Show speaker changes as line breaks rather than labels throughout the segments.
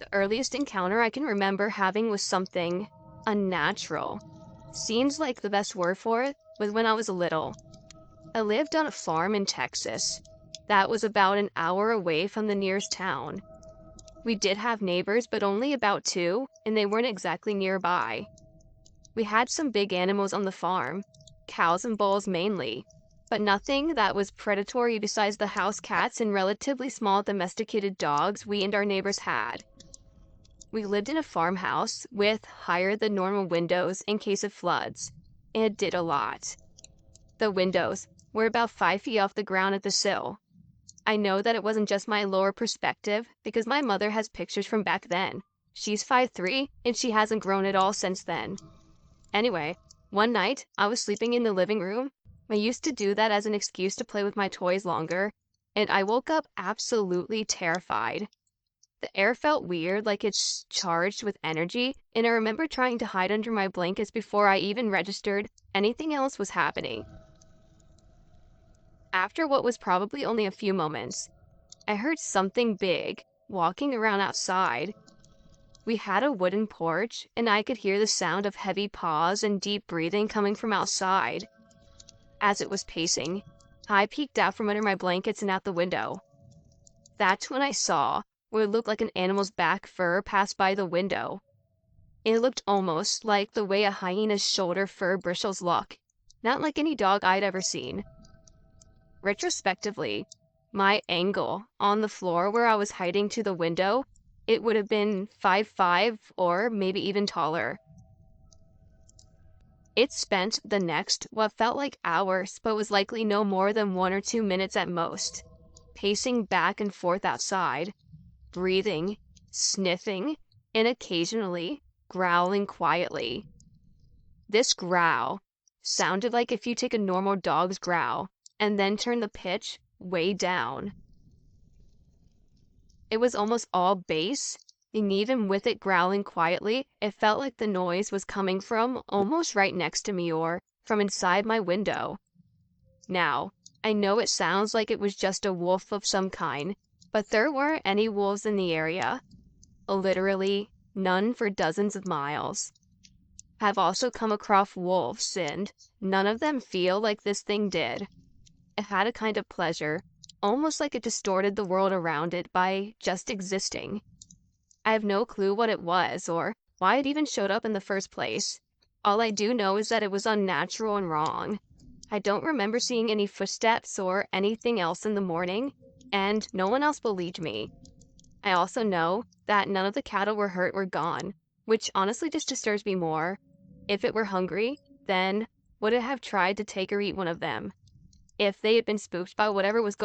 The earliest encounter I can remember having was something unnatural. Seems like the best word for it was when I was little. I lived on a farm in Texas that was about an hour away from the nearest town. We did have neighbors, but only about two, and they weren't exactly nearby. We had some big animals on the farm, cows and bulls mainly, but nothing that was predatory besides the house cats and relatively small domesticated dogs we and our neighbors had. We lived in a farmhouse with higher than normal windows in case of floods, and it did a lot. The windows were about 5 feet off the ground at the sill. I know that it wasn't just my lower perspective because my mother has pictures from back then. She's 5'3" and she hasn't grown at all since then. Anyway, one night I was sleeping in the living room. I used to do that as an excuse to play with my toys longer, and I woke up absolutely terrified. The air felt weird, like it's charged with energy, and I remember trying to hide under my blankets before I even registered anything else was happening. After what was probably only a few moments, I heard something big walking around outside. We had a wooden porch, and I could hear the sound of heavy paws and deep breathing coming from outside. As it was pacing, I peeked out from under my blankets and out the window. That's when I saw what looked like an animal's back fur pass by the window. It looked almost like the way a hyena's shoulder fur bristles look, not like any dog I'd ever seen. Retrospectively, my angle on the floor where I was hiding to the window, it would have been 5'5" or maybe even taller. It spent the next, what felt like hours, but was likely no more than 1 or 2 minutes at most, pacing back and forth outside, breathing, sniffing, and occasionally growling quietly. This growl sounded like if you take a normal dog's growl and then turn the pitch way down. It was almost all bass, and even with it growling quietly, it felt like the noise was coming from almost right next to me or from inside my window. Now, I know it sounds like it was just a wolf of some kind, but there weren't any wolves in the area. Literally none for dozens of miles. I've also come across wolves, and none of them feel like this thing did. It had a kind of pleasure, almost like it distorted the world around it by just existing. I have no clue what it was or why it even showed up in the first place. All I do know is that it was unnatural and wrong. I don't remember seeing any footsteps or anything else in the morning, and no one else believed me. I also know that none of the cattle were hurt or gone, which honestly just disturbs me more. If it were hungry, then would it have tried to take or eat one of them? If they had been spooked by whatever was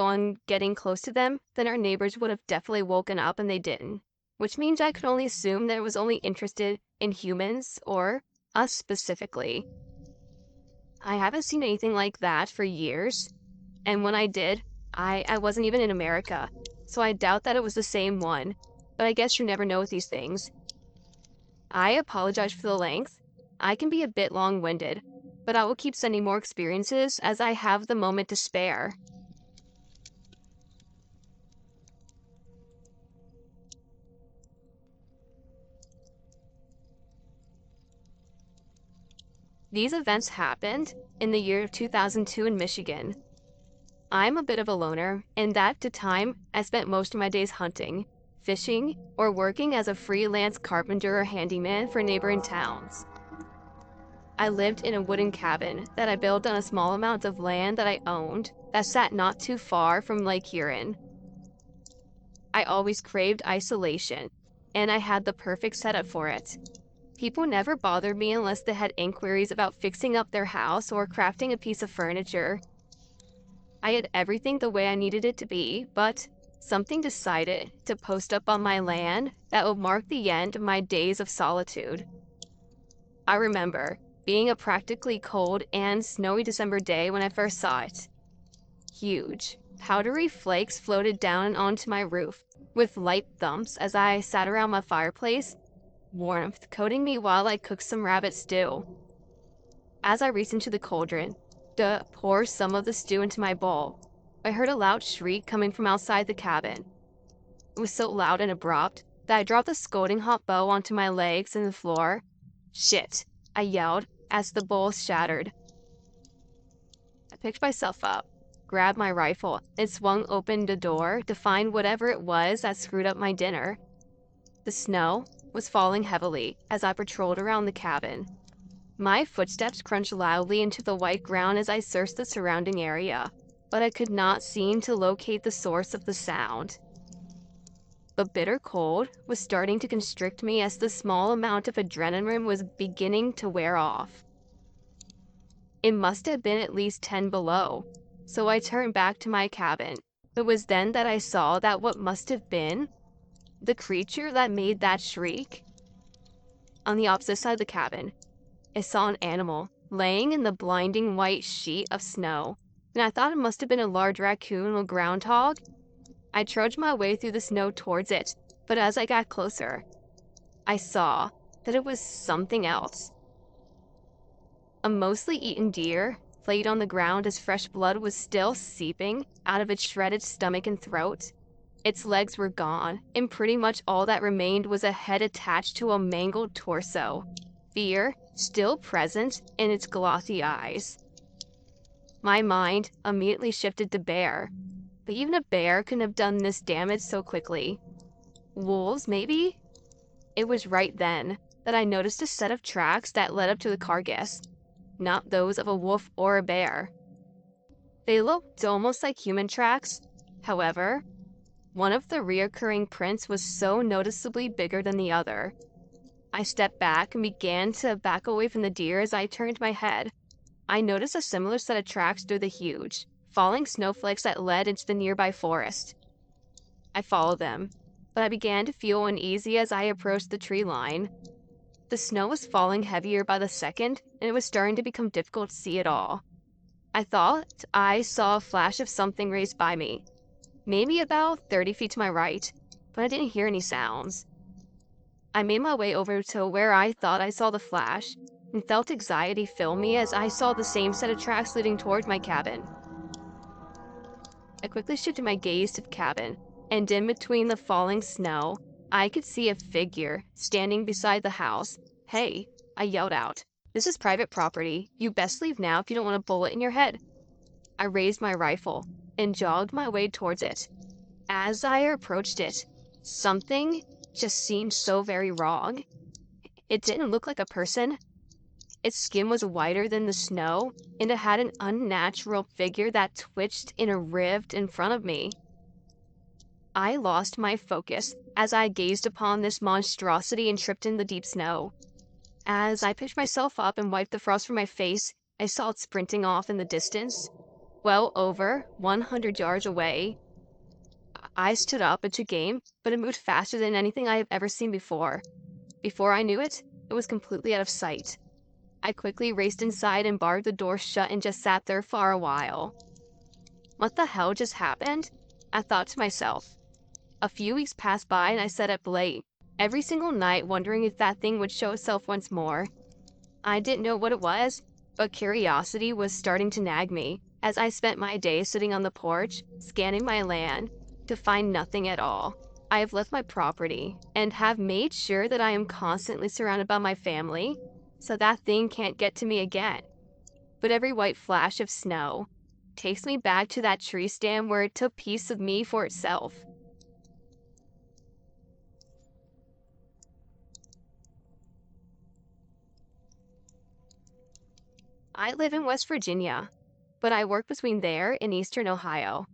getting close to them, then our neighbors would have definitely woken up and they didn't. Which means I could only assume that it was only interested in humans, or us specifically. I haven't seen anything like that for years, and when I did, I wasn't even in America, so I doubt that it was the same one, but I guess you never know with these things. I apologize for the length. I can be a bit long-winded, but I will keep sending more experiences as I have the moment to spare. These events happened in the year 2002 in Michigan. I'm a bit of a loner, and at the time, I spent most of my days hunting, fishing, or working as a freelance carpenter or handyman for neighboring towns. I lived in a wooden cabin that I built on a small amount of land that I owned that sat not too far from Lake Huron. I always craved isolation, and I had the perfect setup for it. People never bothered me unless they had inquiries about fixing up their house or crafting a piece of furniture. I had everything the way I needed it to be, but something decided to post up on my land that would mark the end of my days of solitude. I remember being a practically cold and snowy December day when I first saw it. Huge, powdery flakes floated down onto my roof, with light thumps as I sat around my fireplace, warmth coating me while I cooked some rabbit stew. As I reached into the cauldron to pour some of the stew into my bowl, I heard a loud shriek coming from outside the cabin. It was so loud and abrupt that I dropped the scolding hot bow onto my legs and the floor. Shit, I yelled as the bowl shattered. I picked myself up, grabbed my rifle, and swung open the door to find whatever it was that screwed up my dinner. The snow was falling heavily as I patrolled around the cabin. My footsteps crunched loudly into the white ground as I searched the surrounding area, but I could not seem to locate the source of the sound. The bitter cold was starting to constrict me as the small amount of adrenaline was beginning to wear off. It must have been at least 10 below, so I turned back to my cabin. It was then that I saw that what must have been the creature that made that shriek. On the opposite side of the cabin, I saw an animal laying in the blinding white sheet of snow, and I thought it must have been a large raccoon or groundhog. I trudged my way through the snow towards it, but as I got closer, I saw that it was something else. A mostly eaten deer laid on the ground as fresh blood was still seeping out of its shredded stomach and throat. Its legs were gone, and pretty much all that remained was a head attached to a mangled torso, fear still present in its glossy eyes. My mind immediately shifted to bear, but even a bear couldn't have done this damage so quickly. Wolves, maybe? It was right then that I noticed a set of tracks that led up to the carcass, not those of a wolf or a bear. They looked almost like human tracks. However, one of the reoccurring prints was so noticeably bigger than the other. I stepped back and began to back away from the deer. As I turned my head, I noticed a similar set of tracks through the huge, falling snowflakes that led into the nearby forest. I followed them, but I began to feel uneasy as I approached the tree line. The snow was falling heavier by the second, and it was starting to become difficult to see at all. I thought I saw a flash of something race by me, maybe about 30 feet to my right, but I didn't hear any sounds. I made my way over to where I thought I saw the flash, and felt anxiety fill me as I saw the same set of tracks leading toward my cabin. I quickly shifted my gaze to the cabin, and in between the falling snow, I could see a figure standing beside the house. "Hey," I yelled out. "This is private property. You best leave now if you don't want a bullet in your head." I raised my rifle and jogged my way towards it. As I approached it, something just seemed so very wrong. It didn't look like a person. Its skin was whiter than the snow, and it had an unnatural figure that twitched in a rift in front of me. I lost my focus as I gazed upon this monstrosity and tripped in the deep snow. As I picked myself up and wiped the frost from my face, I saw it sprinting off in the distance, well over 100 yards away. I stood up and took aim, but it moved faster than anything I have ever seen before. Before I knew it, it was completely out of sight. I quickly raced inside and barred the door shut and just sat there for a while. What the hell just happened? I thought to myself. A few weeks passed by and I sat up late, every single night wondering if that thing would show itself once more. I didn't know what it was, but curiosity was starting to nag me as I spent my days sitting on the porch, scanning my land, to find nothing at all. I have left my property and have made sure that I am constantly surrounded by my family, so that thing can't get to me again. But every white flash of snow takes me back to that tree stand where it took piece of me for itself. I live in West Virginia, but I work between there and Eastern Ohio.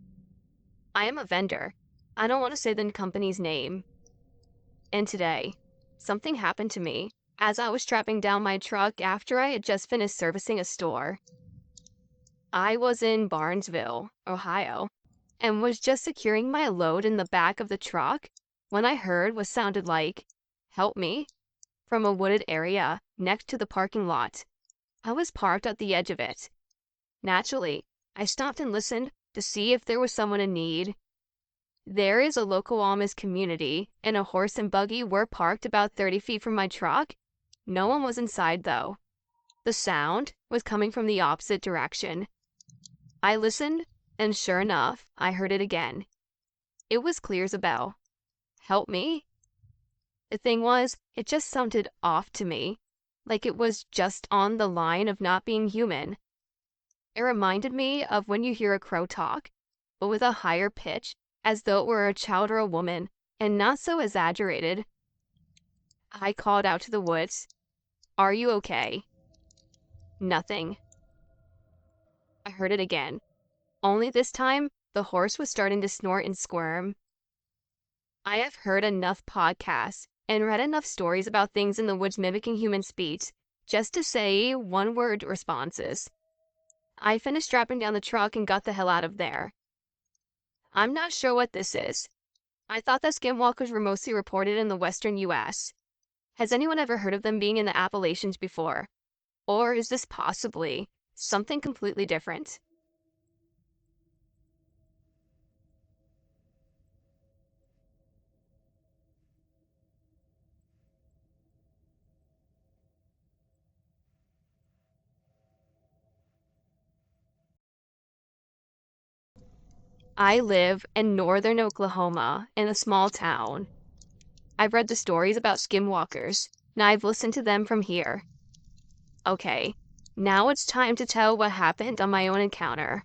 I am a vendor. I don't want to say the company's name. And today, something happened to me as I was strapping down my truck after I had just finished servicing a store. I was in Barnesville, Ohio, and was just securing my load in the back of the truck when I heard what sounded like, "Help me," from a wooded area next to the parking lot. I was parked at the edge of it. Naturally, I stopped and listened to see if there was someone in need. There is a local Amish community, and a horse and buggy were parked about 30 feet from my truck. No one was inside, though. The sound was coming from the opposite direction. I listened, and sure enough, I heard it again. It was clear as a bell. "Help me?" The thing was, it just sounded off to me, like it was just on the line of not being human. It reminded me of when you hear a crow talk, but with a higher pitch, as though it were a child or a woman, and not so exaggerated. I called out to the woods, "Are you okay?" Nothing. I heard it again. Only this time, the horse was starting to snort and squirm. I have heard enough podcasts and read enough stories about things in the woods mimicking human speech just to say one-word responses. I finished strapping down the truck and got the hell out of there. I'm not sure what this is. I thought that skinwalkers were mostly reported in the western US. Has anyone ever heard of them being in the Appalachians before? Or is this possibly something completely different? I live in northern Oklahoma in a small town. I've read the stories about skinwalkers, and I've listened to them from here. Okay, now it's time to tell what happened on my own encounter.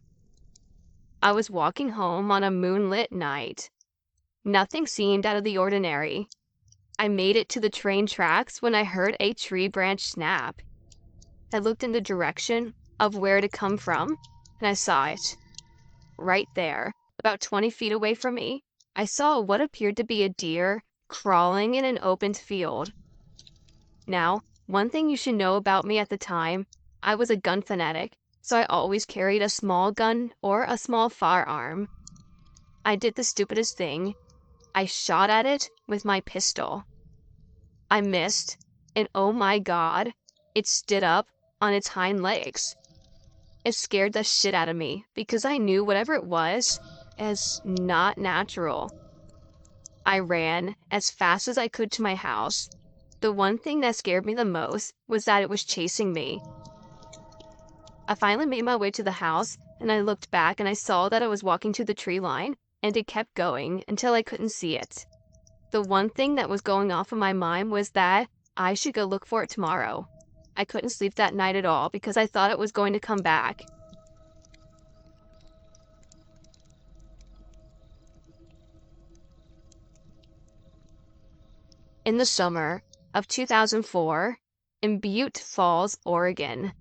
I was walking home on a moonlit night. Nothing seemed out of the ordinary. I made it to the train tracks when I heard a tree branch snap. I looked in the direction of where it had come from, and I saw it. Right there, about 20 feet away from me, I saw what appeared to be a deer crawling in an open field. Now, one thing you should know about me at the time, I was a gun fanatic, so I always carried a small gun or a small firearm. I did the stupidest thing. I shot at it with my pistol. I missed, and oh my god, it stood up on its hind legs. It scared the shit out of me because I knew whatever it was is not natural. I ran as fast as I could to my house. The one thing that scared me the most was that it was chasing me. I finally made my way to the house and I looked back and I saw that I was walking to the tree line and it kept going until I couldn't see it. The one thing that was going off in my mind was that I should go look for it tomorrow. I couldn't sleep that night at all because I thought it was going to come back. In the summer of 2004, in Butte Falls, Oregon,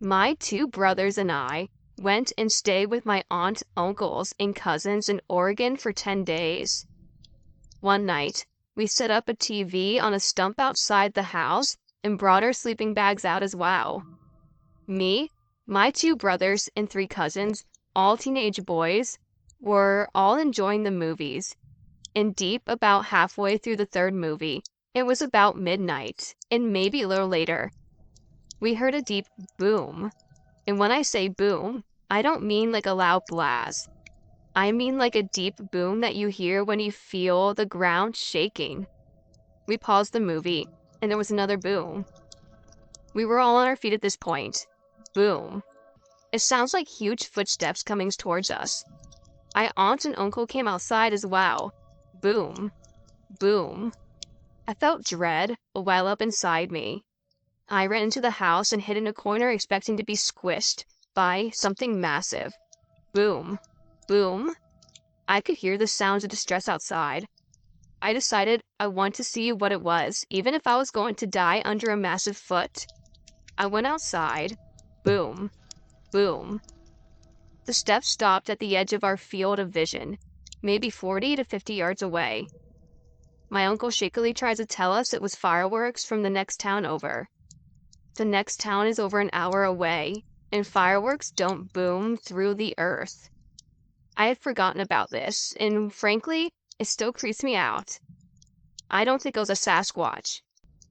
my two brothers and I went and stayed with my aunt, uncles, and cousins in Oregon for 10 days. One night, we set up a TV on a stump outside the house and brought our sleeping bags out as well. Me, my two brothers, and three cousins, all teenage boys, were all enjoying the movies. And deep about halfway through the third movie, it was about midnight, and maybe a little later, we heard a deep boom. And when I say boom, I don't mean like a loud blast. I mean like a deep boom that you hear when you feel the ground shaking. We paused the movie, and there was another boom. We were all on our feet at this point. Boom. It sounds like huge footsteps coming towards us. My aunt and uncle came outside as well. Boom. Boom. I felt dread well up inside me. I ran into the house and hid in a corner expecting to be squished by something massive. Boom. Boom. I could hear the sounds of distress outside. I decided I want to see what it was, even if I was going to die under a massive foot. I went outside. Boom. Boom. The steps stopped at the edge of our field of vision, maybe 40 to 50 yards away. My uncle shakily tried to tell us it was fireworks from the next town over. The next town is over an hour away, and fireworks don't boom through the earth. I had forgotten about this, and frankly, it still creeps me out. I don't think it was a Sasquatch.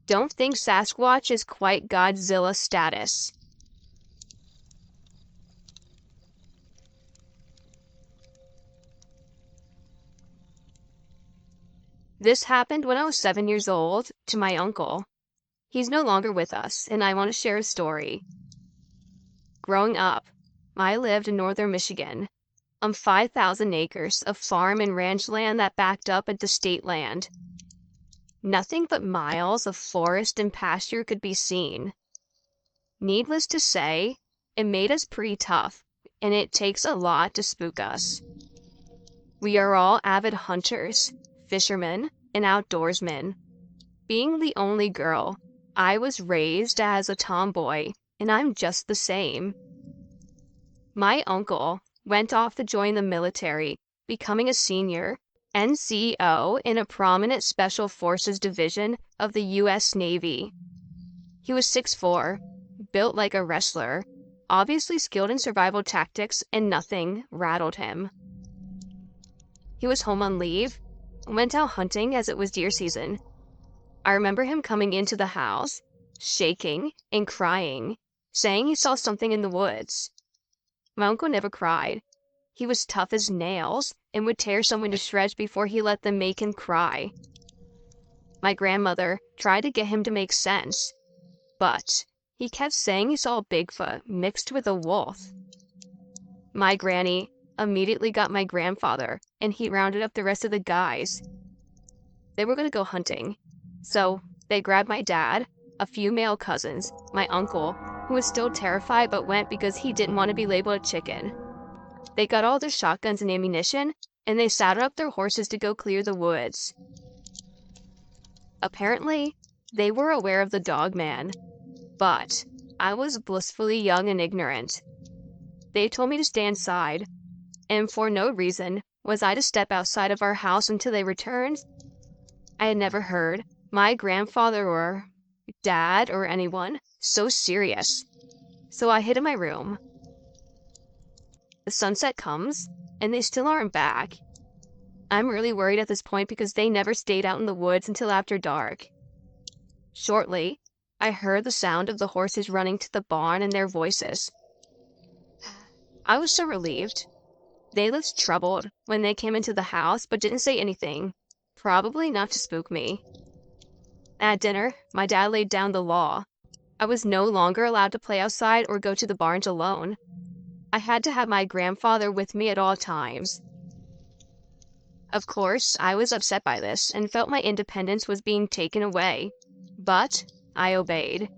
Don't think Sasquatch is quite Godzilla status. This happened when I was 7 years old to my uncle. He's no longer with us, and I want to share a story. Growing up, I lived in northern Michigan on 5,000 acres of farm and ranch land that backed up into state land. Nothing but miles of forest and pasture could be seen. Needless to say, it made us pretty tough, and it takes a lot to spook us. We are all avid hunters, fishermen, and outdoorsmen. Being the only girl, I was raised as a tomboy, and I'm just the same. My uncle went off to join the military, becoming a senior NCO in a prominent Special Forces division of the U.S. Navy. He was 6'4", built like a wrestler, obviously skilled in survival tactics, and nothing rattled him. He was home on leave, went out hunting as it was deer season. I remember him coming into the house, shaking and crying, saying he saw something in the woods. My uncle never cried. He was tough as nails and would tear someone to shreds before he let them make him cry. My grandmother tried to get him to make sense, but he kept saying he saw a Bigfoot mixed with a wolf. My granny immediately got my grandfather, and he rounded up the rest of the guys. They were going to go hunting, so they grabbed my dad, a few male cousins, my uncle, who was still terrified but went because he didn't want to be labeled a chicken. They got all their shotguns and ammunition, and they saddled up their horses to go clear the woods. Apparently, they were aware of the dog man, but I was blissfully young and ignorant. They told me to stay inside, and for no reason was I to step outside of our house until they returned. I had never heard my grandfather or dad or anyone so serious, so I hid in my room. The sunset comes, and they still aren't back. I'm really worried at this point because they never stayed out in the woods until after dark. Shortly, I heard the sound of the horses running to the barn and their voices. I was so relieved. They looked troubled when they came into the house but didn't say anything, probably not to spook me. At dinner, my dad laid down the law. I was no longer allowed to play outside or go to the barns alone. I had to have my grandfather with me at all times. Of course, I was upset by this and felt my independence was being taken away, but I obeyed.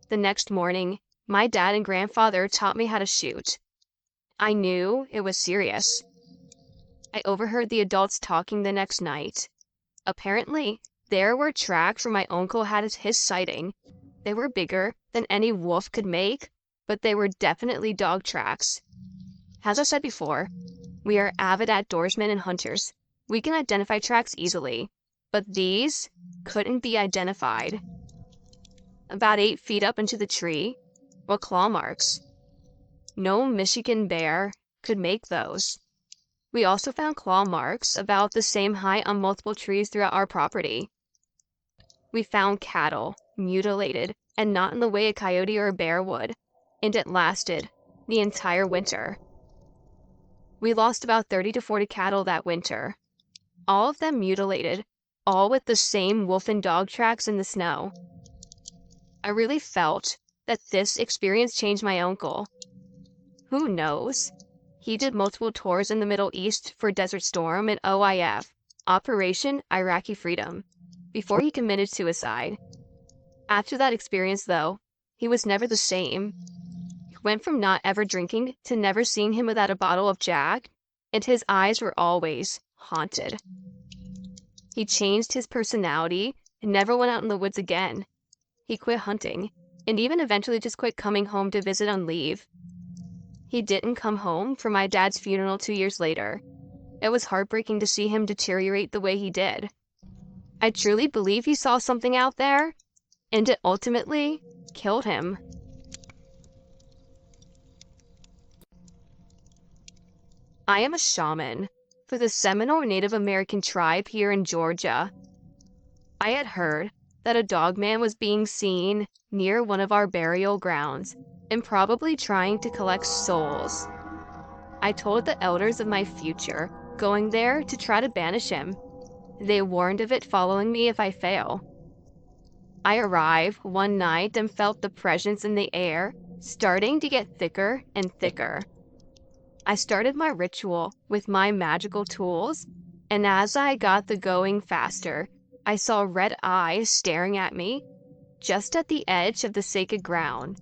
The next morning, my dad and grandfather taught me how to shoot. I knew it was serious. I overheard the adults talking the next night. Apparently, there were tracks where my uncle had his sighting. They were bigger than any wolf could make, but they were definitely dog tracks. As I said before, we are avid outdoorsmen and hunters. We can identify tracks easily, but these couldn't be identified. About 8 feet up into the tree were claw marks. No Michigan bear could make those. We also found claw marks about the same height on multiple trees throughout our property. We found cattle, mutilated, and not in the way a coyote or a bear would, and it lasted the entire winter. We lost about 30 to 40 cattle that winter, all of them mutilated, all with the same wolf and dog tracks in the snow. I really felt that this experience changed my uncle. Who knows? He did multiple tours in the Middle East for Desert Storm and OIF, Operation Iraqi Freedom, before he committed suicide. After that experience, though, he was never the same. He went from not ever drinking to never seeing him without a bottle of Jack, and his eyes were always haunted. He changed his personality and never went out in the woods again. He quit hunting, and even eventually just quit coming home to visit on leave. He didn't come home for my dad's funeral 2 years later. It was heartbreaking to see him deteriorate the way he did. I truly believe he saw something out there, and it ultimately killed him. I am a shaman for the Seminole Native American tribe here in Georgia. I had heard that a dogman was being seen near one of our burial grounds and probably trying to collect souls. I told the elders of my future going there to try to banish him. They warned of it following me if I fail. I arrived one night and felt the presence in the air starting to get thicker and thicker. I started my ritual with my magical tools, and as I got the going faster, I saw red eyes staring at me just at the edge of the sacred ground.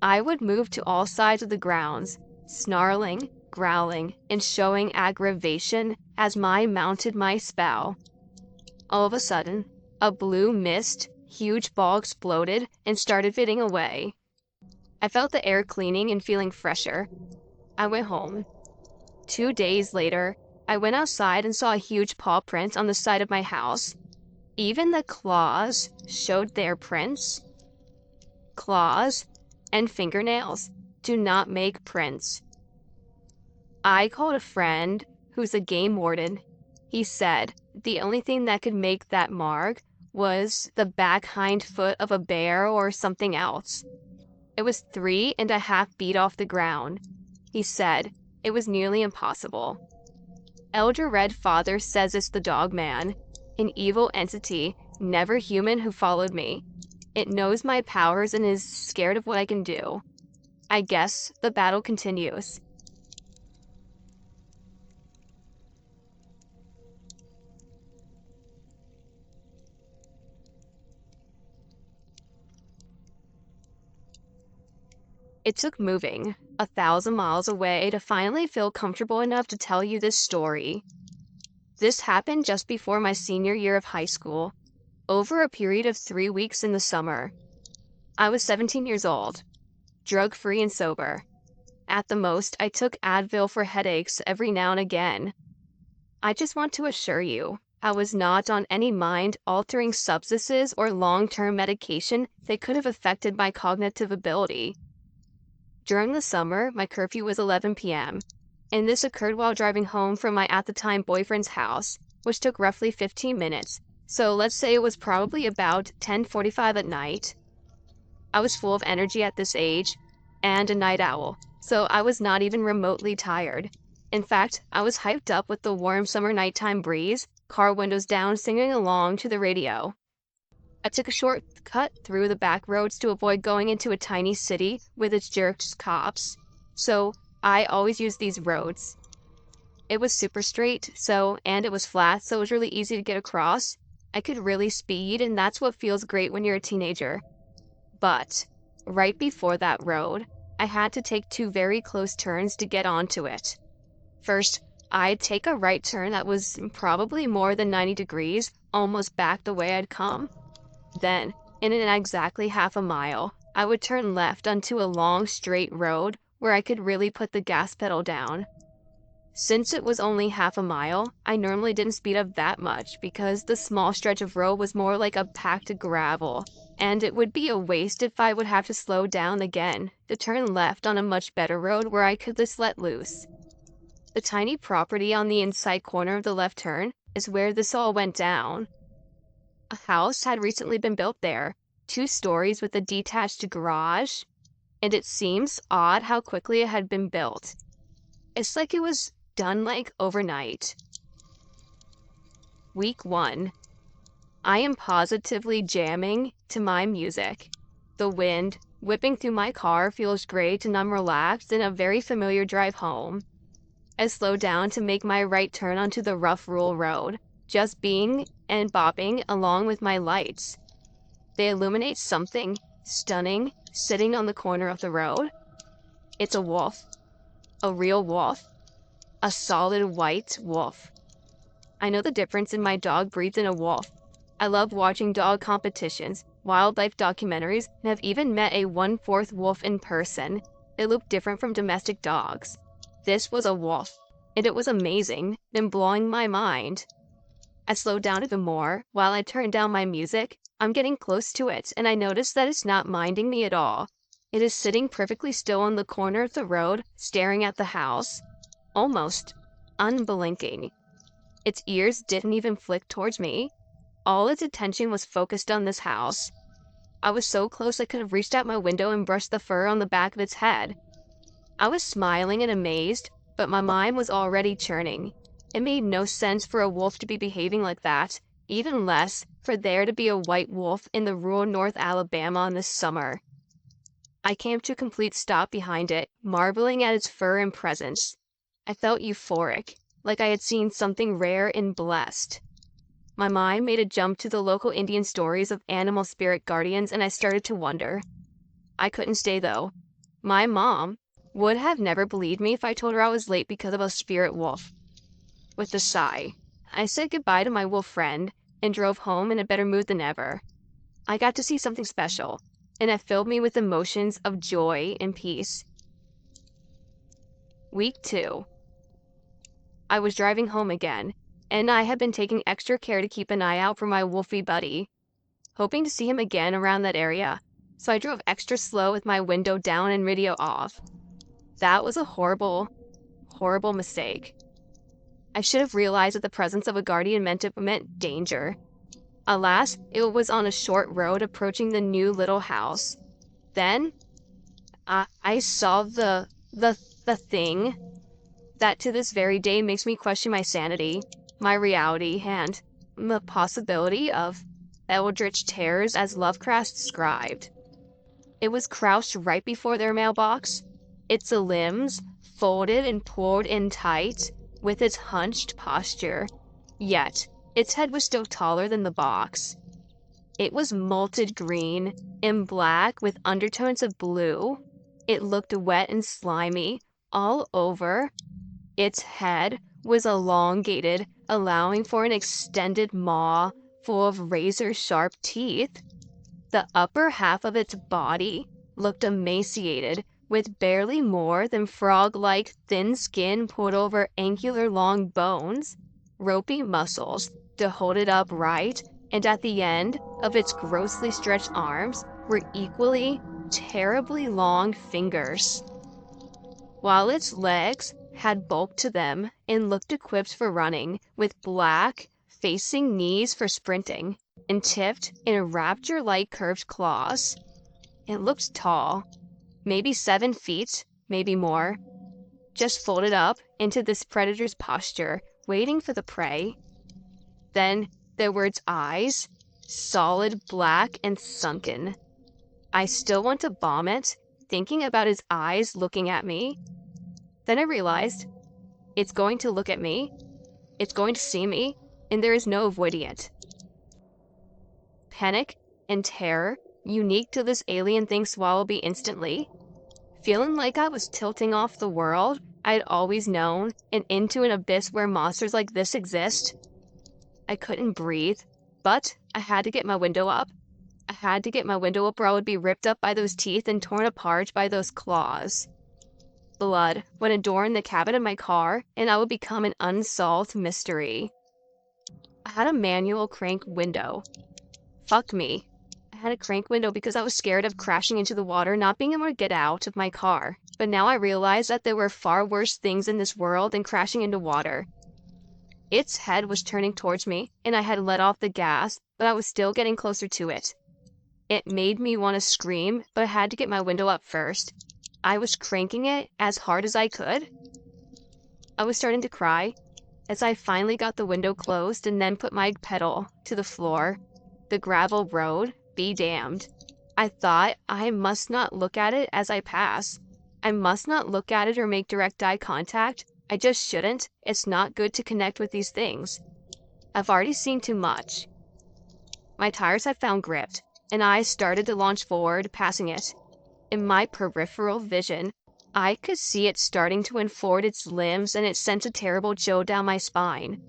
I would move to all sides of the grounds, snarling, growling, and showing aggravation as I mounted my spell. All of a sudden, a blue mist, huge ball exploded and started fading away. I felt the air cleaning and feeling fresher. I went home. 2 days later, I went outside and saw a huge paw print on the side of my house. Even the claws showed their prints. Claws and fingernails do not make prints. I called a friend who's a game warden. He said the only thing that could make that mark was the back hind foot of a bear or something else. It was 3.5 feet off the ground. He said it was nearly impossible. Elder Red Father says it's the dog man, an evil entity, never human, who followed me. It knows my powers and is scared of what I can do. I guess the battle continues. It took moving 1,000 miles away to finally feel comfortable enough to tell you this story. This happened just before my senior year of high school, over a period of 3 weeks in the summer. I was 17 years old, drug-free and sober. At the most, I took Advil for headaches every now and again. I just want to assure you, I was not on any mind-altering substances or long-term medication that could have affected my cognitive ability. During the summer, my curfew was 11 p.m., and this occurred while driving home from my at-the-time boyfriend's house, which took roughly 15 minutes, so let's say it was probably about 10:45 at night. I was full of energy at this age, and a night owl, so I was not even remotely tired. In fact, I was hyped up with the warm summer nighttime breeze, car windows down, singing along to the radio. I took a shortcut through the back roads to avoid going into a tiny city with its jerked cops, so I always used these roads. It was super straight, and it was flat, so it was really easy to get across. I could really speed, and that's what feels great when you're a teenager. But right before that road, I had to take 2 very close turns to get onto it. First, I'd take a right turn that was probably more than 90 degrees, almost back the way I'd come. Then, in an exactly half a mile, I would turn left onto a long straight road where I could really put the gas pedal down. Since it was only half a mile, I normally didn't speed up that much because the small stretch of road was more like a packed gravel, and it would be a waste if I would have to slow down again to turn left on a much better road where I could just let loose. The tiny property on the inside corner of the left turn is where this all went down. A house had recently been built there, 2 stories with a detached garage, and it seems odd how quickly it had been built. It's like it was done like overnight. Week 1. I am positively jamming to my music. The wind whipping through my car feels great and I'm relaxed in a very familiar drive home. I slow down to make my right turn onto the rough rural road, just being and bopping along with my lights. They illuminate something stunning sitting on the corner of the road. It's a wolf. A real wolf. A solid white wolf. I know the difference in my dog breeds and a wolf. I love watching dog competitions, wildlife documentaries, and have even met a 1/4 wolf in person. It looked different from domestic dogs. This was a wolf, and it was amazing and blowing my mind. I slowed down even more while I turned down my music. I'm getting close to it, and I notice that it's not minding me at all. It is sitting perfectly still on the corner of the road, staring at the house, almost unblinking. Its ears didn't even flick towards me. All its attention was focused on this house. I was so close I could have reached out my window and brushed the fur on the back of its head. I was smiling and amazed, but my mind was already churning. It made no sense for a wolf to be behaving like that, even less for there to be a white wolf in the rural North Alabama in this summer. I came to a complete stop behind it, marveling at its fur and presence. I felt euphoric, like I had seen something rare and blessed. My mind made a jump to the local Indian stories of animal spirit guardians, and I started to wonder. I couldn't stay though. My mom would have never believed me if I told her I was late because of a spirit wolf. With a sigh, I said goodbye to my wolf friend and drove home in a better mood than ever. I got to see something special, and it filled me with emotions of joy and peace. Week 2. I was driving home again, and I had been taking extra care to keep an eye out for my wolfy buddy, hoping to see him again around that area. So I drove extra slow with my window down and radio off. That was a horrible, horrible mistake. I should have realized that the presence of a guardian meant danger. Alas, it was on a short road approaching the new little house. Then I saw the thing that to this very day makes me question my sanity, my reality, and the possibility of eldritch terrors as Lovecraft described. It was crouched right before their mailbox, its limbs folded and pulled in tight with its hunched posture, yet its head was still taller than the box. It was molted green and black with undertones of blue. It looked wet and slimy all over. Its head was elongated, allowing for an extended maw full of razor-sharp teeth. The upper half of its body looked emaciated, with barely more than frog-like thin skin pulled over angular long bones, ropey muscles to hold it upright, and at the end of its grossly stretched arms were equally, terribly long fingers, while its legs had bulk to them and looked equipped for running, with black, facing knees for sprinting, and tipped in raptor-like curved claws. It looked tall, maybe 7 feet, maybe more, just folded up into this predator's posture, waiting for the prey. Then there were its eyes, solid black and sunken. I still want to vomit, thinking about his eyes looking at me. Then I realized, it's going to look at me, it's going to see me, and there is no avoiding it. Panic and terror, unique to this alien thing, swallowed me instantly. Feeling like I was tilting off the world I had always known and into an abyss where monsters like this exist. I couldn't breathe, but I had to get my window up. I had to get my window up or I would be ripped up by those teeth and torn apart by those claws. Blood would adorn the cabin of my car, and I would become an unsolved mystery. I had a manual crank window. Fuck me. I had a crank window because I was scared of crashing into the water, not being able to get out of my car. But now I realize that there were far worse things in this world than crashing into water. Its head was turning towards me, and I had let off the gas, but I was still getting closer to it. It made me want to scream, but I had to get my window up first. I was cranking it as hard as I could. I was starting to cry as I finally got the window closed and then put my pedal to the floor. The gravel road, be damned. I thought I must not look at it as I pass. I must not look at it or make direct eye contact. I just shouldn't. It's not good to connect with these things. I've already seen too much. My tires had found gripped, and I started to launch forward, passing it. In my peripheral vision, I could see it starting to unfold its limbs, and it sent a terrible chill down my spine.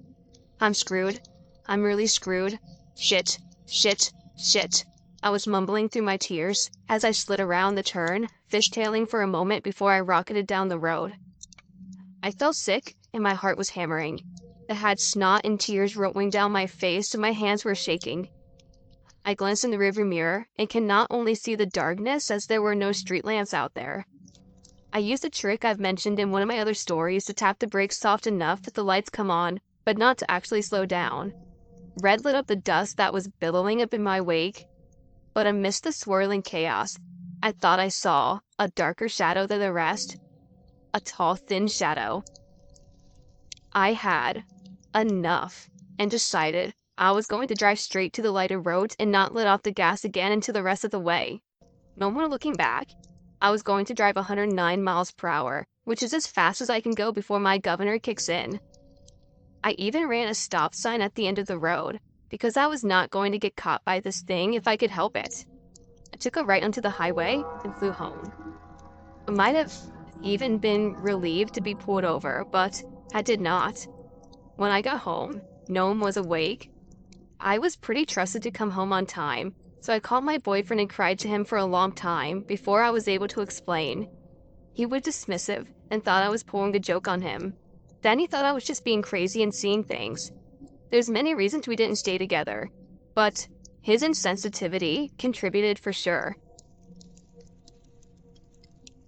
I'm screwed. I'm really screwed. Shit. Shit. Shit. I was mumbling through my tears as I slid around the turn, fishtailing for a moment before I rocketed down the road. I felt sick, and my heart was hammering. I had snot and tears rolling down my face, and my hands were shaking. I glanced in the rearview mirror and could not only see the darkness as there were no street lamps out there. I used a trick I've mentioned in one of my other stories to tap the brakes soft enough that the lights come on, but not to actually slow down. Red lit up the dust that was billowing up in my wake, but amidst the swirling chaos, I thought I saw a darker shadow than the rest. A tall, thin shadow. I had enough and decided I was going to drive straight to the lighted roads and not let off the gas again until the rest of the way. No more looking back. I was going to drive 109 miles per hour, which is as fast as I can go before my governor kicks in. I even ran a stop sign at the end of the road, because I was not going to get caught by this thing if I could help it. I took a right onto the highway and flew home. I might have even been relieved to be pulled over, but I did not. When I got home, no one was awake. I was pretty trusted to come home on time, so I called my boyfriend and cried to him for a long time before I was able to explain. He was dismissive and thought I was pulling a joke on him. Then he thought I was just being crazy and seeing things. There's many reasons we didn't stay together, but his insensitivity contributed for sure.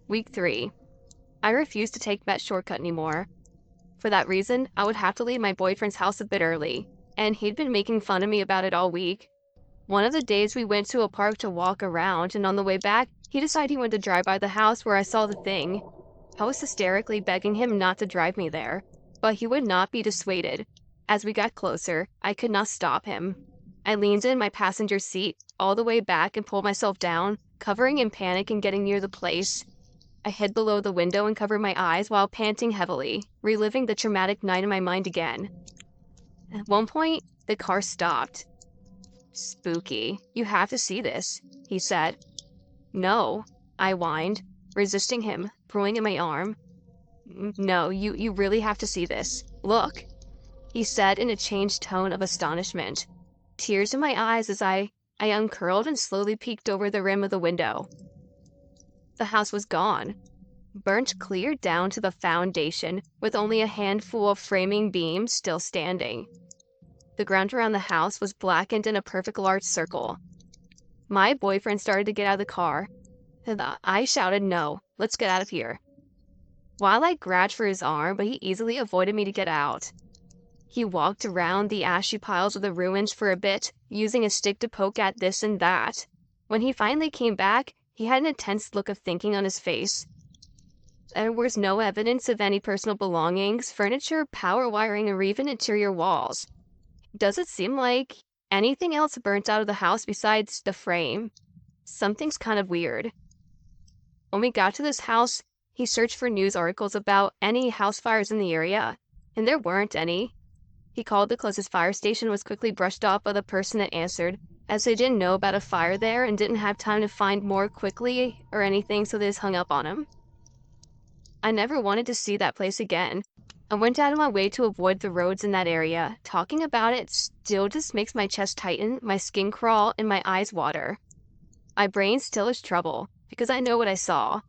Week 3. I refused to take that shortcut anymore. For that reason, I would have to leave my boyfriend's house a bit early, and he'd been making fun of me about it all week. One of the days we went to a park to walk around, and on the way back, he decided he wanted to drive by the house where I saw the thing. I was hysterically begging him not to drive me there, but he would not be dissuaded. As we got closer, I could not stop him. I leaned in my passenger seat all the way back and pulled myself down, covering in panic and getting near the place. I hid below the window and covered my eyes while panting heavily, reliving the traumatic night in my mind again. At one point, the car stopped. "Spooky. You have to see this," he said. "No," I whined, resisting him, pulling at my arm. "No, you really have to see this. Look," he said in a changed tone of astonishment. Tears in my eyes as I uncurled and slowly peeked over the rim of the window. The house was gone, burnt clear down to the foundation, with only a handful of framing beams still standing. The ground around the house was blackened in a perfect large circle. My boyfriend started to get out of the car, and I shouted, "No, let's get out of here." While I grabbed for his arm, but he easily avoided me to get out. He walked around the ashy piles of the ruins for a bit, using a stick to poke at this and that. When he finally came back, he had an intense look of thinking on his face. There was no evidence of any personal belongings, furniture, power wiring, or even interior walls. Does it seem like anything else burnt out of the house besides the frame? Something's kind of weird. When we got to this house, he searched for news articles about any house fires in the area, and there weren't any. He called the closest fire station and was quickly brushed off by the person that answered, as they didn't know about a fire there and didn't have time to find more quickly or anything, so they just hung up on him. I never wanted to see that place again. I went out of my way to avoid the roads in that area. Talking about it still just makes my chest tighten, my skin crawl, and my eyes water. My brain still is trouble, because I know what I saw.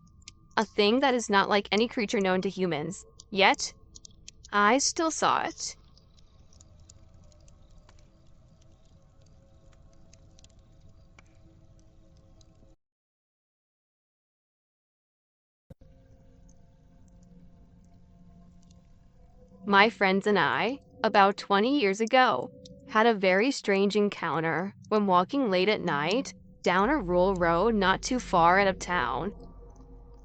A thing that is not like any creature known to humans. Yet, I still saw it. My friends and I, about 20 years ago, had a very strange encounter when walking late at night down a rural road not too far out of town.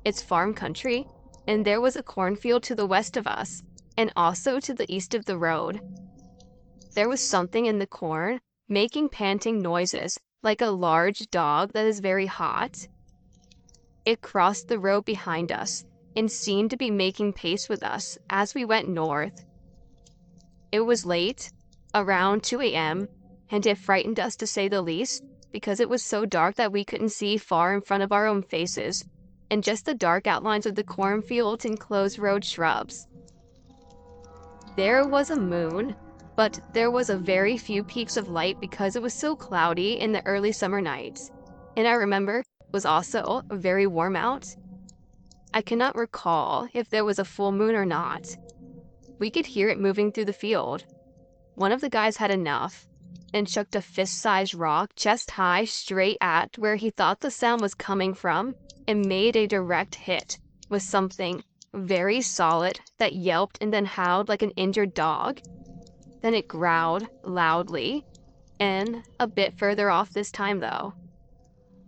It's farm country, and there was a cornfield to the west of us, and also to the east of the road. There was something in the corn, making panting noises, like a large dog that is very hot. It crossed the road behind us, and seemed to be making pace with us as we went north. It was late, around 2 a.m., and it frightened us to say the least, because it was so dark that we couldn't see far in front of our own faces, and just the dark outlines of the cornfields and closed road shrubs. There was a moon, but there was a very few peaks of light because it was so cloudy in the early summer nights. And I remember it was also very warm out. I cannot recall if there was a full moon or not. We could hear it moving through the field. One of the guys had enough and chucked a fist-sized rock chest high straight at where he thought the sound was coming from and made a direct hit with something very solid that yelped and then howled like an injured dog. Then it growled loudly, and a bit further off this time though.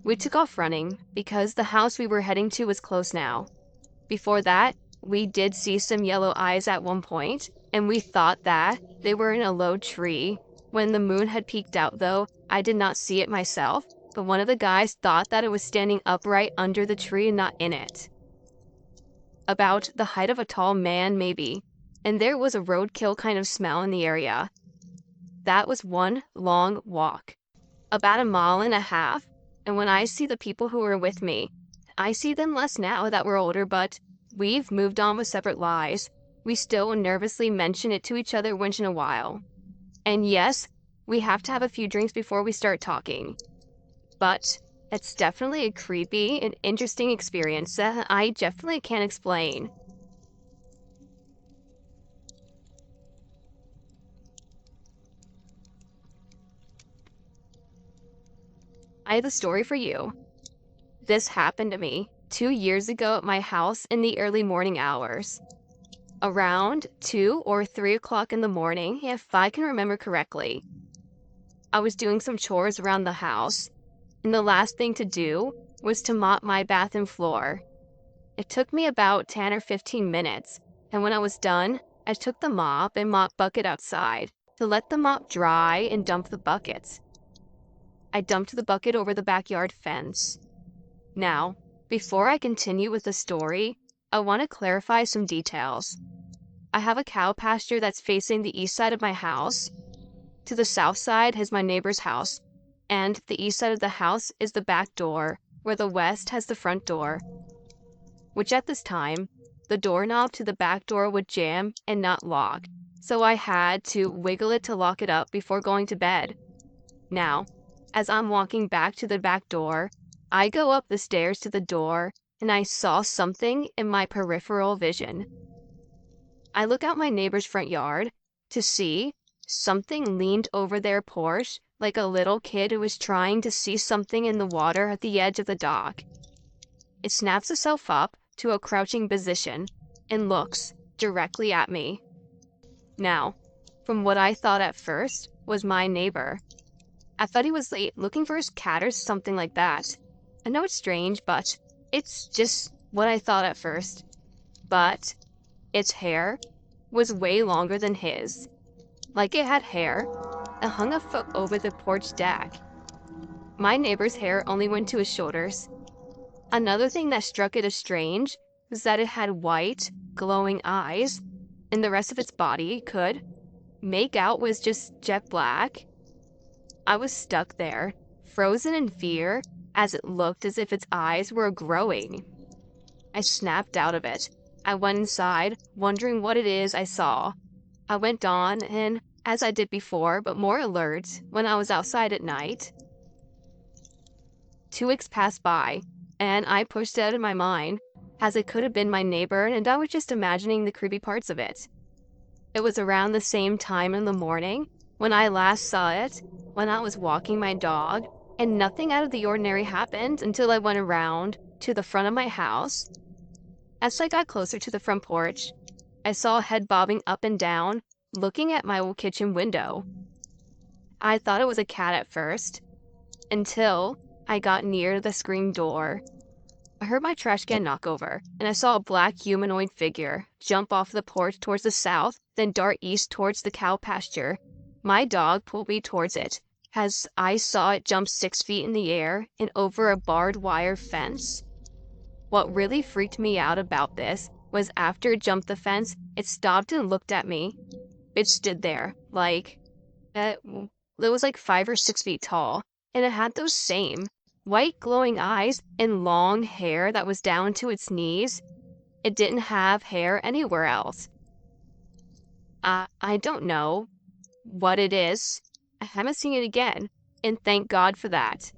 We took off running because the house we were heading to was close now. Before that, we did see some yellow eyes at one point, and we thought that they were in a low tree. When the moon had peeked out though, I did not see it myself, but one of the guys thought that it was standing upright under the tree and not in it. About the height of a tall man maybe, and there was a roadkill kind of smell in the area. That was one long walk, about a mile and a half. And when I see the people who were with me, I see them less now that we're older, but we've moved on with separate lives. We still nervously mention it to each other once in a while. And yes, we have to have a few drinks before we start talking. But it's definitely a creepy and interesting experience that I definitely can't explain. I have a story for you. This happened to me 2 years ago at my house in the early morning hours. Around 2 or 3 o'clock in the morning, if I can remember correctly. I was doing some chores around the house, and the last thing to do was to mop my bathroom floor. It took me about 10 or 15 minutes, and when I was done, I took the mop and mop bucket outside to let the mop dry and dump the buckets. I dumped the bucket over the backyard fence. Now, before I continue with the story, I want to clarify some details. I have a cow pasture that's facing the east side of my house. To the south side is my neighbor's house, and the east side of the house is the back door, where the west has the front door, which at this time, the doorknob to the back door would jam and not lock, so I had to wiggle it to lock it up before going to bed. Now, as I'm walking back to the back door, I go up the stairs to the door, and I saw something in my peripheral vision. I look out my neighbor's front yard to see something leaned over their porch like a little kid who was trying to see something in the water at the edge of the dock. It snaps itself up to a crouching position and looks directly at me. Now, from what I thought at first was my neighbor. I thought he was looking for his cat or something like that. I know it's strange, but it's just what I thought at first. But its hair was way longer than his. Like it had hair, it hung a foot over the porch deck. My neighbor's hair only went to his shoulders. Another thing that struck it as strange was that it had white, glowing eyes, and the rest of its body could make out was just jet black. I was stuck there, frozen in fear, as it looked as if its eyes were growing. I snapped out of it. I went inside, wondering what it is I saw. I went on, and as I did before, but more alert, when I was outside at night. 2 weeks passed by, and I pushed it out of my mind, as it could have been my neighbor, and I was just imagining the creepy parts of it. It was around the same time in the morning when I last saw it, when I was walking my dog, and nothing out of the ordinary happened until I went around to the front of my house. As I got closer to the front porch, I saw a head bobbing up and down, looking at my kitchen window. I thought it was a cat at first, until I got near the screen door. I heard my trash can knock over, and I saw a black humanoid figure jump off the porch towards the south, then dart east towards the cow pasture. My dog pulled me towards it, as I saw it jump 6 feet in the air and over a barbed wire fence. What really freaked me out about this was after it jumped the fence, it stopped and looked at me. It stood there, it was like 5 or 6 feet tall, and it had those same white glowing eyes and long hair that was down to its knees. It didn't have hair anywhere else. I don't know what it is. I haven't seen it again, and thank God for that.